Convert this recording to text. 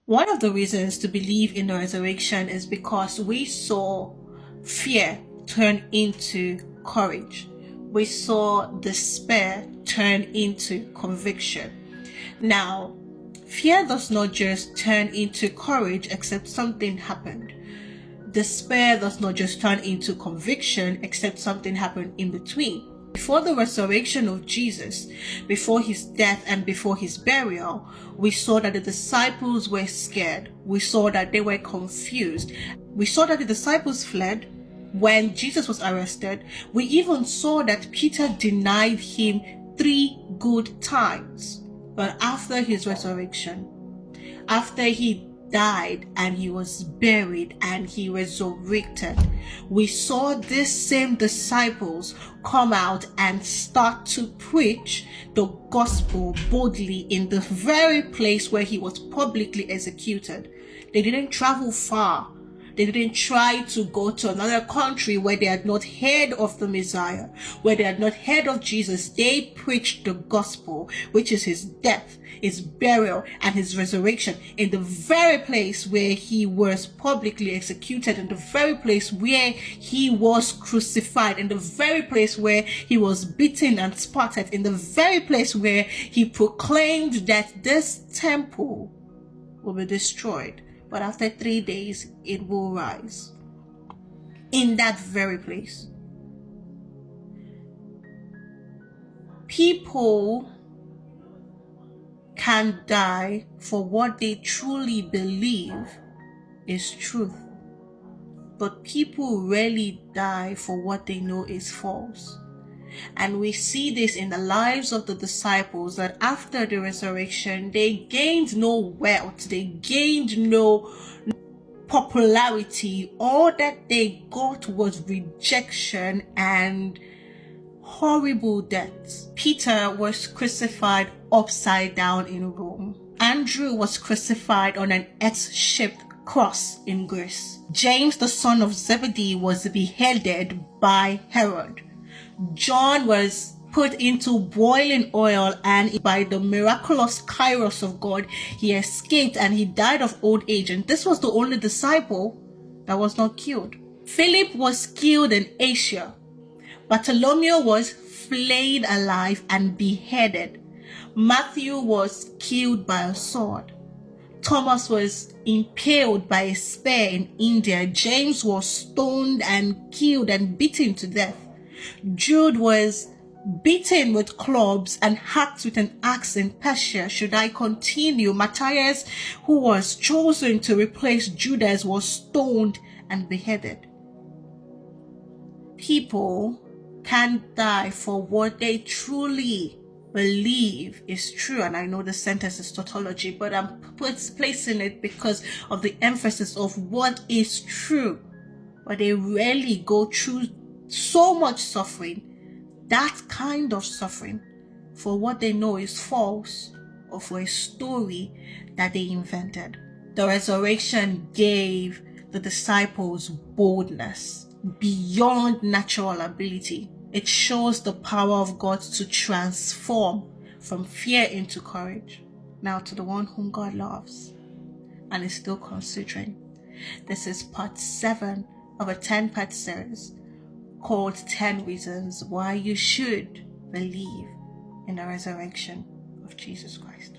One of the reasons to believe in the resurrection is because we saw fear turn into courage. We saw despair turn into conviction. Now, fear does not just turn into courage except something happened. Despair does not just turn into conviction except something happened in between. Before the resurrection of Jesus, before his death and before his burial, we saw that the disciples were scared. We saw that they were confused. We saw that the disciples fled when Jesus was arrested. We even saw that Peter denied him 3 good times. But after his resurrection, after he died and he was buried and he resurrected, we saw these same disciples come out and start to preach the gospel boldly in the very place where he was publicly executed. They didn't travel far. They didn't try to go to another country where they had not heard of the Messiah, where they had not heard of Jesus. They preached the gospel, which is his death, his burial, and his resurrection in the very place where he was publicly executed, in the very place where he was crucified, in the very place where he was beaten and spotted, in the very place where he proclaimed that this temple will be destroyed, but after 3 days it will rise. In that very place, people can die for what they truly believe is truth, but people rarely die for what they know is false. And we see this in the lives of the disciples, that after the resurrection, they gained no wealth, they gained no popularity. All that they got was rejection and horrible deaths. Peter was crucified upside down in Rome. Andrew was crucified on an X-shaped cross in Greece. James, the son of Zebedee, was beheaded by Herod. John was put into boiling oil, and by the miraculous kairos of God, he escaped and he died of old age. And this was the only disciple that was not killed. Philip was killed in Asia. Bartholomew was flayed alive and beheaded. Matthew was killed by a sword. Thomas was impaled by a spear in India. James was stoned and killed and beaten to death. Jude was beaten with clubs and hacked with an axe in Persia. Should I continue? Matthias, who was chosen to replace Judas, was stoned and beheaded. People can die for what they truly believe is true. And I know the sentence is tautology, but I'm placing it because of the emphasis of what is true. But they rarely go through so much suffering, that kind of suffering, for what they know is false or for a story that they invented. The resurrection gave the disciples boldness beyond natural ability. It shows the power of God to transform from fear into courage. Now, to the one whom God loves and is still considering, this is part 7 of a 10-part series called 10 Reasons Why You Should Believe in the Resurrection of Jesus Christ.